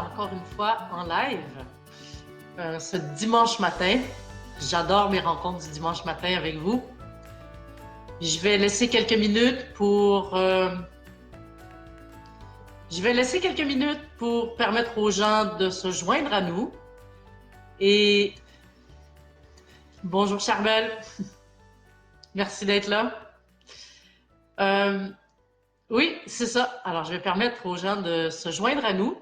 encore une fois en live ce dimanche matin. J'adore mes rencontres du dimanche matin avec vous. Je vais laisser quelques minutes pour permettre aux gens de se joindre à nous. Et bonjour Charbel, merci d'être là. Oui, c'est ça. Alors, je vais permettre aux gens de se joindre à nous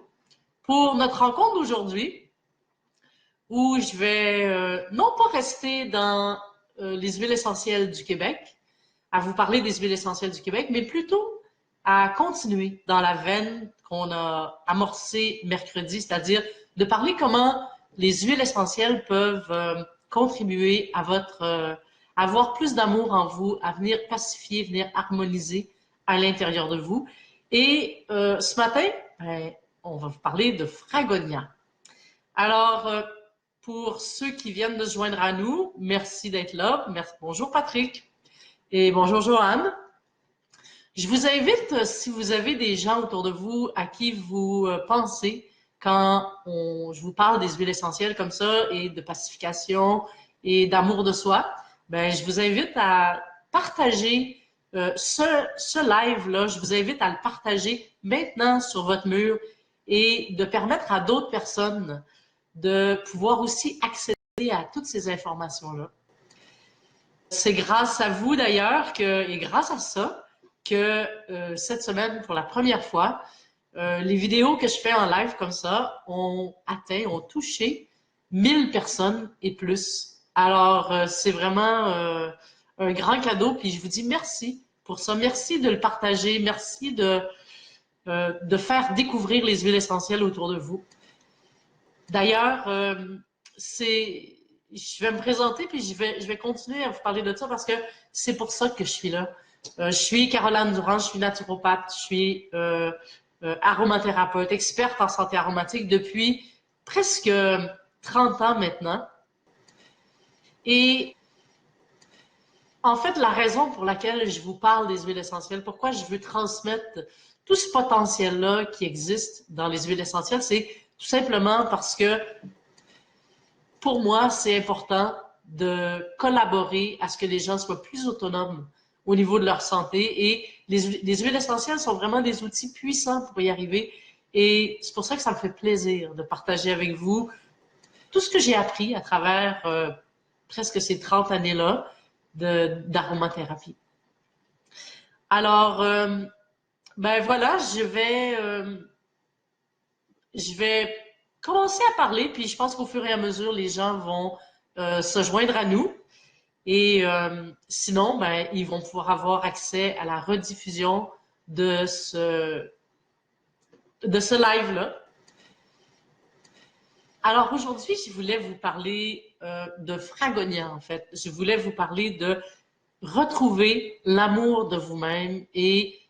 pour notre rencontre d'aujourd'hui, où je vais non pas rester dans les huiles essentielles du Québec, à vous parler des huiles essentielles du Québec, mais plutôt à continuer dans la veine qu'on a amorcée mercredi, c'est-à-dire de parler comment les huiles essentielles peuvent contribuer à avoir plus d'amour en vous, à venir pacifier, venir harmoniser à l'intérieur de vous. Et ce matin, on va vous parler de Fragonia. Alors, pour ceux qui viennent de se joindre à nous, merci d'être là. Merci. Bonjour Patrick et bonjour Joanne. Je vous invite, si vous avez des gens autour de vous à qui vous pensez quand je vous parle des huiles essentielles comme ça et de pacification et d'amour de soi, ben, je vous invite à partager ce live-là. Je vous invite à le partager maintenant sur votre mur et de permettre à d'autres personnes de pouvoir aussi accéder à toutes ces informations-là. C'est grâce à vous d'ailleurs et grâce à ça que cette semaine, pour la première fois, les vidéos que je fais en live comme ça ont touché 1000 personnes et plus. Alors, c'est vraiment un grand cadeau, puis je vous dis merci pour ça. Merci de le partager, merci de faire découvrir les huiles essentielles autour de vous. D'ailleurs, je vais me présenter puis je vais continuer à vous parler de ça parce que c'est pour ça que je suis là. Je suis Caroline Durand, je suis naturopathe, je suis aromathérapeute, experte en santé aromatique depuis presque 30 ans maintenant. Et en fait, la raison pour laquelle je vous parle des huiles essentielles, pourquoi je veux transmettre tout ce potentiel-là qui existe dans les huiles essentielles, c'est tout simplement parce que pour moi, c'est important de collaborer à ce que les gens soient plus autonomes au niveau de leur santé. Et les huiles essentielles sont vraiment des outils puissants pour y arriver. Et c'est pour ça que ça me fait plaisir de partager avec vous tout ce que j'ai appris à travers presque ces 30 années-là d'aromathérapie. Alors, ben voilà, je vais commencer à parler, puis je pense qu'au fur et à mesure, les gens vont se joindre à nous. Et sinon, ben, ils vont pouvoir avoir accès à la rediffusion de ce live-là. Alors aujourd'hui, je voulais vous parler de Fragonia, en fait. Je voulais vous parler de retrouver l'amour de vous-même et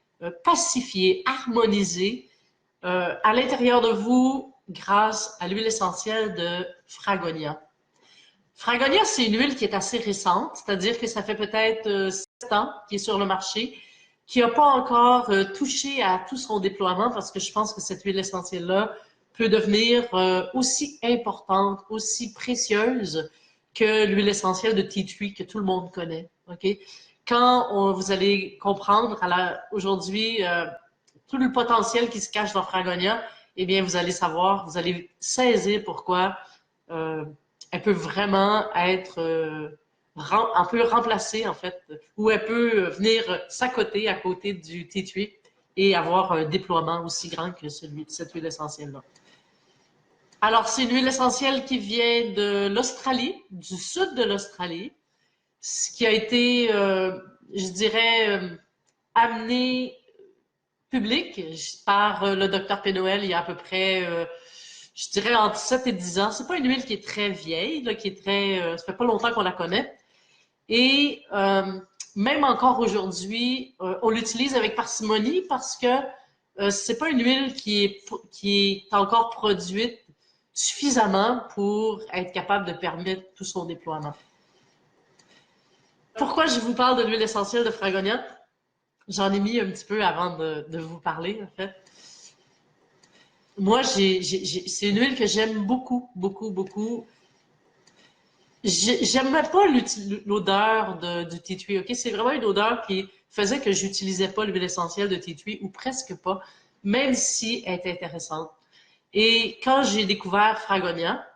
pacifier, harmoniser à l'intérieur de vous grâce à l'huile essentielle de Fragonia. Fragonia, c'est une huile qui est assez récente, c'est-à-dire que ça fait peut-être 7 ans qu'il est sur le marché, qui n'a pas encore touché à tout son déploiement parce que je pense que cette huile essentielle-là peut devenir aussi importante, aussi précieuse que l'huile essentielle de tea tree que tout le monde connaît. Okay? Quand vous allez comprendre aujourd'hui tout le potentiel qui se cache dans Fragonia, eh bien, vous allez savoir, vous allez saisir pourquoi elle peut vraiment être un peu remplacée, en fait, ou elle peut venir s'accoter à côté du tea tree et avoir un déploiement aussi grand que celui de cette huile essentielle-là. Alors, c'est une huile essentielle qui vient de l'Australie, du sud de l'Australie, ce qui a été, je dirais, amené public par le docteur Pénoël il y a à peu près, je dirais, entre 7 et 10 ans. C'est pas une huile qui est très vieille, là, qui est très, ça fait pas longtemps qu'on la connaît. Et même encore aujourd'hui, on l'utilise avec parcimonie parce que c'est pas une huile qui est encore produite suffisamment pour être capable de permettre tout son déploiement. Pourquoi je vous parle de l'huile essentielle de Fragonia? J'en ai mis un petit peu avant de vous parler, en fait. moi, c'est une huile que j'aime beaucoup, beaucoup, beaucoup. J'aimais pas l'odeur du tea tree, ok? C'est vraiment une odeur qui faisait que j'utilisais pas l'huile essentielle de tea tree, ou presque pas, même si elle était intéressante. Et quand j'ai découvert Fragonia,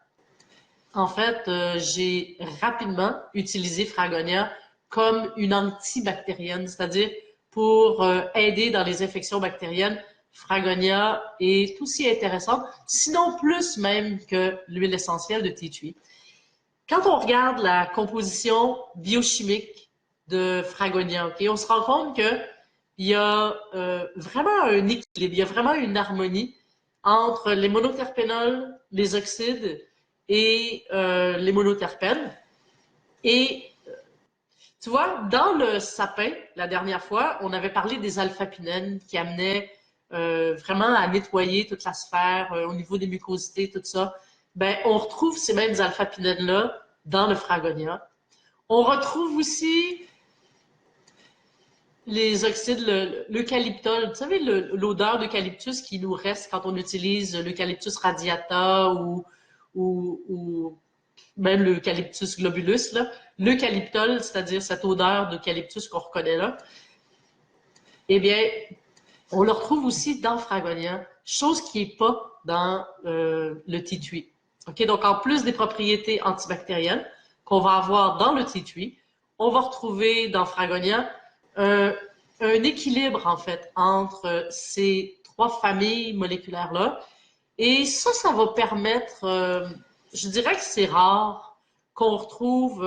en fait, j'ai rapidement utilisé Fragonia comme une antibactérienne, c'est-à-dire pour aider dans les infections bactériennes. Fragonia est aussi intéressante, sinon plus même que l'huile essentielle de tea tree. Quand on regarde la composition biochimique de Fragonia, okay, on se rend compte que il y a vraiment un équilibre, il y a vraiment une harmonie entre les monoterpénols, les oxydes et les monoterpènes. Et tu vois, dans le sapin, la dernière fois, on avait parlé des alpha-pinènes qui amenaient vraiment à nettoyer toute la sphère au niveau des mucosités, tout ça. Ben, on retrouve ces mêmes alpha-pinènes-là dans le Fragonia. On retrouve aussi les oxydes, l'eucalyptol. Vous savez, l'odeur d'eucalyptus qui nous reste quand on utilise l'eucalyptus radiata ou même l'eucalyptus globulus, là. L'eucalyptol, c'est-à-dire cette odeur d'eucalyptus qu'on reconnaît là, eh bien, on le retrouve aussi dans Fragonia, chose qui n'est pas dans le tea tree. OK? Donc, en plus des propriétés antibactériennes qu'on va avoir dans le tea tree, on va retrouver dans Fragonia un, un équilibre, en fait, entre ces trois familles moléculaires-là. Et ça va permettre, je dirais que c'est rare qu'on retrouve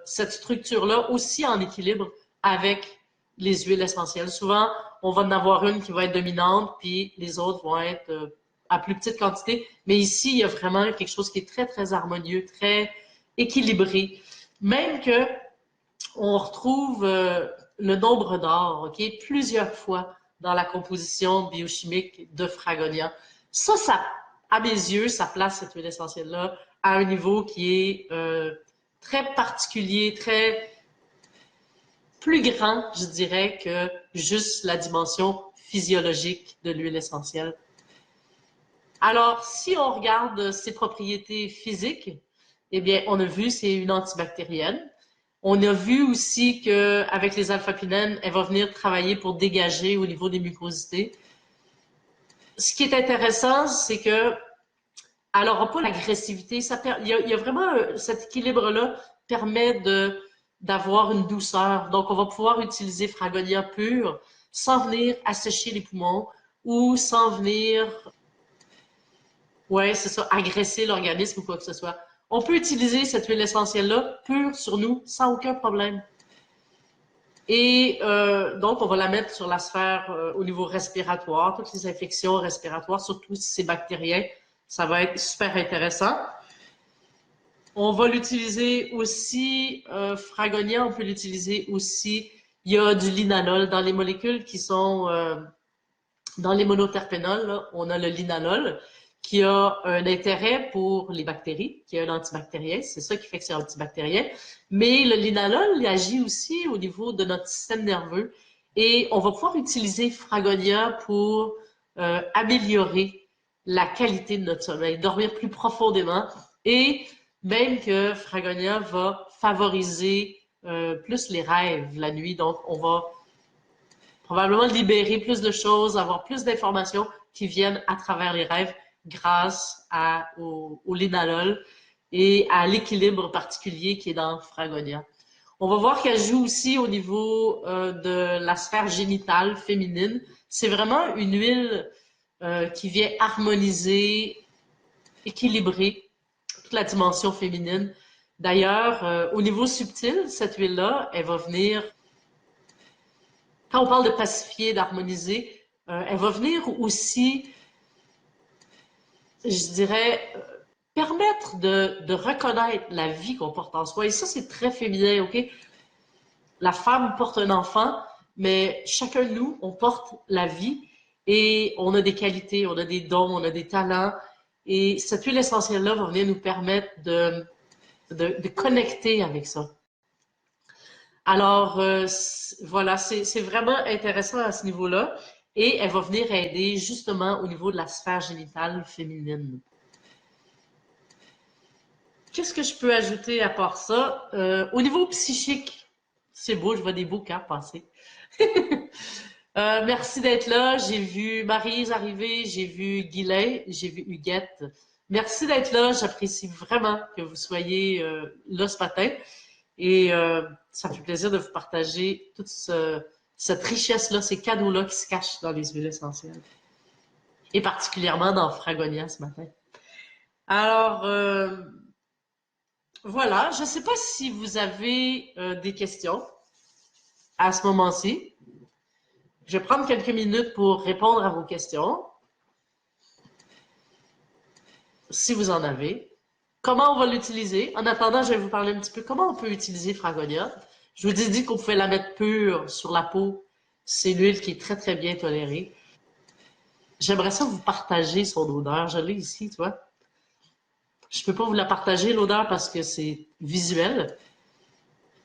cette structure-là aussi en équilibre avec les huiles essentielles. Souvent, on va en avoir une qui va être dominante, puis les autres vont être à plus petite quantité. Mais ici, il y a vraiment quelque chose qui est très, très harmonieux, très équilibré. Même que on retrouve le nombre d'or, OK, plusieurs fois dans la composition biochimique de Fragonia. Ça, à mes yeux, ça place cette huile essentielle-là à un niveau qui est très particulier, très plus grand, je dirais, que juste la dimension physiologique de l'huile essentielle. Alors, si on regarde ses propriétés physiques, eh bien, on a vu c'est une antibactérienne. On a vu aussi qu'avec les alpha-pinènes, elle va venir travailler pour dégager au niveau des mucosités. Ce qui est intéressant, c'est que elle n'aura pas l'agressivité. Il y a vraiment cet équilibre-là permet d'avoir une douceur. Donc, on va pouvoir utiliser Fragonia pur sans venir assécher les poumons ou sans venir, ouais, c'est ça, agresser l'organisme ou quoi que ce soit. On peut utiliser cette huile essentielle-là pure sur nous sans aucun problème. Et donc, on va la mettre sur la sphère au niveau respiratoire, toutes les infections respiratoires, surtout si c'est bactérien. Ça va être super intéressant. On va l'utiliser aussi, Fragonia, on peut l'utiliser aussi. Il y a du linalol dans les molécules qui sont dans les monoterpénols. Là, on a le linalol qui a un intérêt pour les bactéries, qui est un antibactérien. C'est ça qui fait que c'est antibactérien. Mais le linalol, il agit aussi au niveau de notre système nerveux. Et on va pouvoir utiliser Fragonia pour améliorer la qualité de notre sommeil, dormir plus profondément. Et même que Fragonia va favoriser plus les rêves la nuit. Donc, on va probablement libérer plus de choses, avoir plus d'informations qui viennent à travers les rêves grâce au linalol et à l'équilibre particulier qui est dans Fragonia. On va voir qu'elle joue aussi au niveau de la sphère génitale féminine. C'est vraiment une huile qui vient harmoniser, équilibrer toute la dimension féminine. D'ailleurs, au niveau subtil, cette huile-là, elle va venir, quand on parle de pacifier, d'harmoniser, elle va venir aussi, je dirais, permettre de reconnaître la vie qu'on porte en soi. Et ça, c'est très féminin, OK? La femme porte un enfant, mais chacun de nous, on porte la vie et on a des qualités, on a des dons, on a des talents. Et cette huile essentielle-là va venir nous permettre de connecter avec ça. Alors, voilà, c'est vraiment intéressant à ce niveau-là. et elle va venir aider justement au niveau de la sphère génitale féminine. Qu'est-ce que je peux ajouter à part ça? Au niveau psychique, c'est beau, je vois des beaux cas passer. Merci d'être là. J'ai vu Maryse arriver, j'ai vu Guylain, j'ai vu Huguette. Merci d'être là. J'apprécie vraiment que vous soyez là ce matin. Et ça me fait plaisir de vous partager toute cette richesse-là, ces cadeaux-là qui se cachent dans les huiles essentielles. Et particulièrement dans Fragonia ce matin. Alors, voilà. Je ne sais pas si vous avez des questions à ce moment-ci. Je vais prendre quelques minutes pour répondre à vos questions, si vous en avez. Comment on va l'utiliser? En attendant, je vais vous parler un petit peu comment on peut utiliser Fragonia. Je vous ai dit qu'on pouvait la mettre pure sur la peau. C'est une huile qui est très, très bien tolérée. J'aimerais ça vous partager son odeur. Je l'ai ici, tu vois. Je peux pas vous la partager, l'odeur, parce que c'est visuel.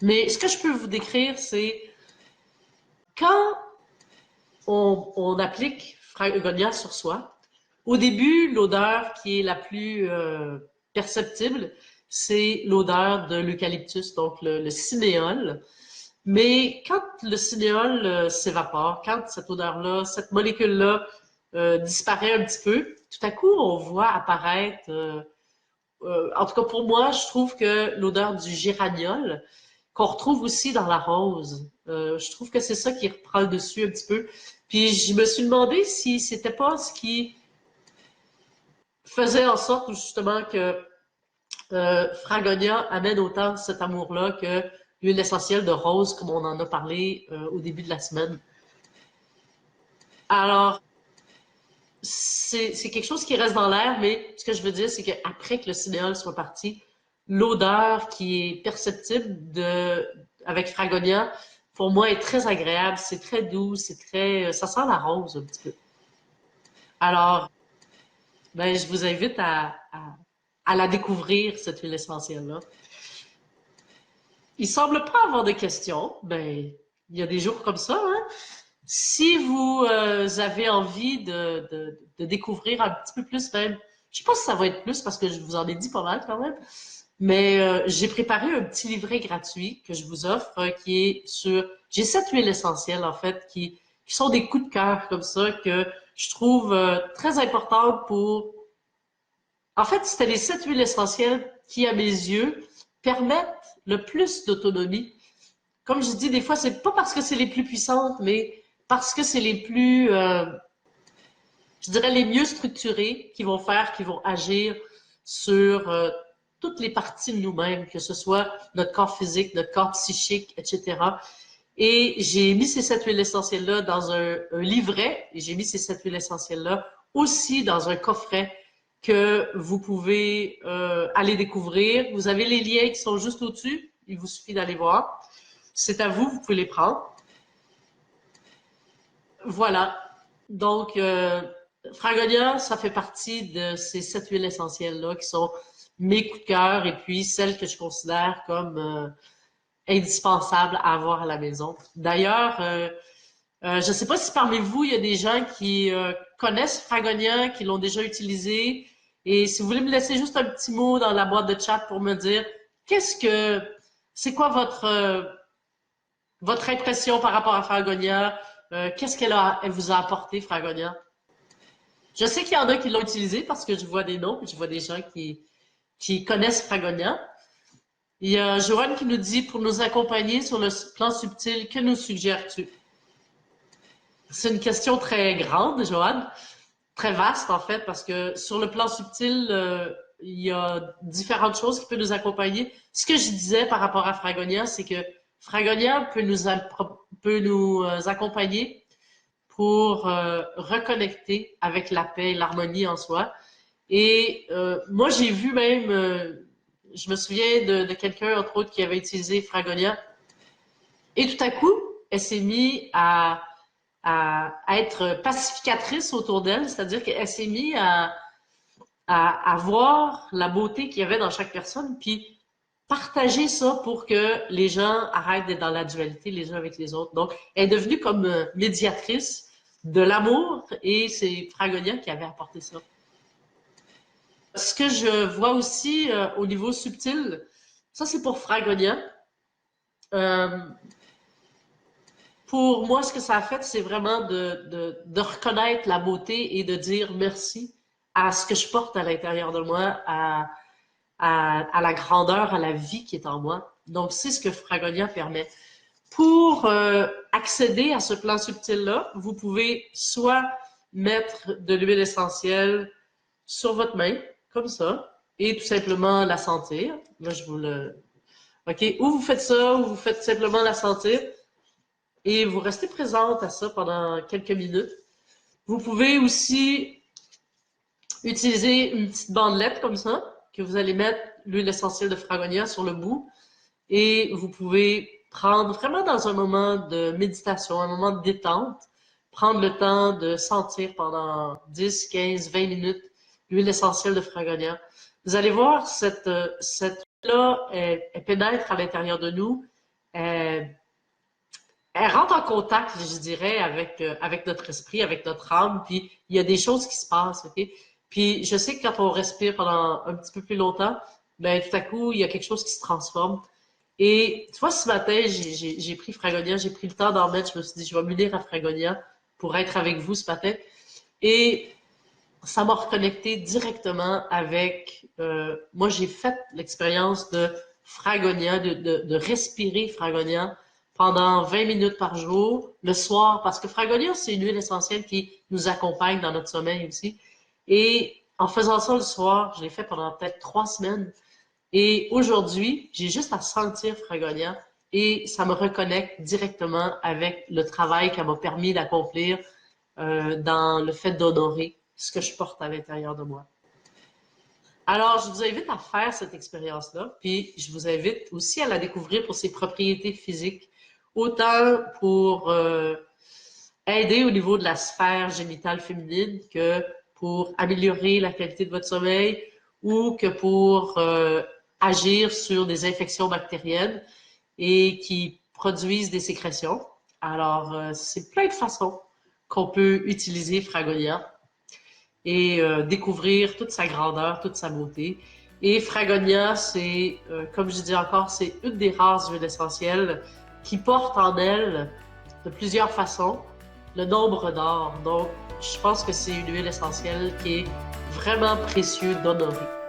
Mais ce que je peux vous décrire, c'est quand on applique Fragonia sur soi, au début, l'odeur qui est la plus perceptible, c'est l'odeur de l'eucalyptus, donc le cinéole. Mais quand le cinéole s'évapore, quand cette odeur-là, cette molécule-là disparaît un petit peu, tout à coup, on voit apparaître, en tout cas pour moi, je trouve que l'odeur du géraniol, qu'on retrouve aussi dans la rose, je trouve que c'est ça qui reprend le dessus un petit peu. Puis je me suis demandé si c'était pas ce qui faisait en sorte justement que Fragonia amène autant cet amour-là que l'huile essentielle de rose, comme on en a parlé au début de la semaine. Alors, c'est quelque chose qui reste dans l'air, mais ce que je veux dire, c'est qu'après que le cinéole soit parti, l'odeur qui est perceptible avec Fragonia, pour moi, est très agréable, c'est très doux, ça sent la rose un petit peu. Alors, ben, je vous invite à la découvrir, cette huile essentielle-là. Il semble pas avoir de questions. Ben, il y a des jours comme ça, hein? Si vous avez envie de découvrir un petit peu plus même, je sais pas si ça va être plus parce que je vous en ai dit pas mal quand même, mais j'ai préparé un petit livret gratuit que je vous offre qui est sur... J'ai 7 huiles essentielles en fait qui sont des coups de cœur comme ça que je trouve très importantes pour... En fait, c'était les 7 huiles essentielles qui, à mes yeux, permettent le plus d'autonomie. Comme je dis, des fois, c'est pas parce que c'est les plus puissantes, mais parce que c'est les plus, je dirais, les mieux structurées qui vont agir sur toutes les parties de nous-mêmes, que ce soit notre corps physique, notre corps psychique, etc. Et j'ai mis ces 7 huiles essentielles-là dans un livret, et j'ai mis ces 7 huiles essentielles-là aussi dans un coffret que vous pouvez aller découvrir. Vous avez les liens qui sont juste au-dessus, il vous suffit d'aller voir. C'est à vous, vous pouvez les prendre. Voilà. Donc, Fragonia, ça fait partie de ces 7 huiles essentielles-là qui sont mes coups de cœur et puis celles que je considère comme indispensables à avoir à la maison. D'ailleurs, je ne sais pas si parmi vous, il y a des gens qui connaissent Fragonia, qui l'ont déjà utilisé. Et si vous voulez me laisser juste un petit mot dans la boîte de chat pour me dire c'est quoi votre impression par rapport à Fragonia? Qu'est-ce elle vous a apporté, Fragonia? Je sais qu'il y en a qui l'ont utilisé parce que je vois des noms, je vois des gens qui connaissent Fragonia. Il y a Joanne qui nous dit, pour nous accompagner sur le plan subtil, que nous suggères-tu? C'est une question très grande, Joanne, très vaste en fait, parce que sur le plan subtil, il y a différentes choses qui peuvent nous accompagner. Ce que je disais par rapport à Fragonia, c'est que Fragonia peut nous accompagner pour reconnecter avec la paix et l'harmonie en soi. Et moi, j'ai vu même, je me souviens de quelqu'un, entre autres, qui avait utilisé Fragonia. Et tout à coup, elle s'est mise à être pacificatrice autour d'elle, c'est-à-dire qu'elle s'est mise à voir la beauté qu'il y avait dans chaque personne, puis partager ça pour que les gens arrêtent d'être dans la dualité les uns avec les autres. Donc, elle est devenue comme médiatrice de l'amour et c'est Fragonia qui avait apporté ça. Ce que je vois aussi au niveau subtil, ça c'est pour Fragonia. Euh, pour moi, ce que ça a fait, c'est vraiment de reconnaître la beauté et de dire merci à ce que je porte à l'intérieur de moi, à la grandeur, à la vie qui est en moi. Donc, c'est ce que Fragonia permet. Pour accéder à ce plan subtil-là, vous pouvez soit mettre de l'huile essentielle sur votre main, comme ça, et tout simplement la sentir. Là, je vous le... OK? Ou vous faites ça, ou vous faites simplement la sentir, et vous restez présente à ça pendant quelques minutes. Vous pouvez aussi utiliser une petite bandelette comme ça, que vous allez mettre l'huile essentielle de Fragonia sur le bout, et vous pouvez prendre vraiment dans un moment de méditation, un moment de détente, prendre le temps de sentir pendant 10, 15, 20 minutes l'huile essentielle de Fragonia. Vous allez voir, cette huile-là, elle pénètre à l'intérieur de nous, elle rentre en contact, je dirais, avec notre esprit, avec notre âme, puis il y a des choses qui se passent, OK? Puis je sais que quand on respire pendant un petit peu plus longtemps, ben tout à coup, il y a quelque chose qui se transforme. Et tu vois, ce matin, j'ai pris Fragonia, j'ai pris le temps d'en mettre, je me suis dit, je vais m'unir à Fragonia pour être avec vous ce matin. Et ça m'a reconnecté directement avec... moi, j'ai fait l'expérience de Fragonia, de respirer Fragonia pendant 20 minutes par jour, le soir, parce que Fragonia, c'est une huile essentielle qui nous accompagne dans notre sommeil aussi. Et en faisant ça le soir, je l'ai fait pendant peut-être 3 semaines. Et aujourd'hui, j'ai juste à sentir Fragonia et ça me reconnecte directement avec le travail qu'elle m'a permis d'accomplir dans le fait d'honorer ce que je porte à l'intérieur de moi. Alors, je vous invite à faire cette expérience-là, puis je vous invite aussi à la découvrir pour ses propriétés physiques, autant pour aider au niveau de la sphère génitale féminine que pour améliorer la qualité de votre sommeil ou que pour agir sur des infections bactériennes et qui produisent des sécrétions. Alors, c'est plein de façons qu'on peut utiliser Fragonia et découvrir toute sa grandeur, toute sa beauté. Et Fragonia, c'est, comme je dis encore, c'est une des rares huiles essentielles qui porte en elle, de plusieurs façons, le nombre d'or. Donc, je pense que c'est une huile essentielle qui est vraiment précieuse d'honorer.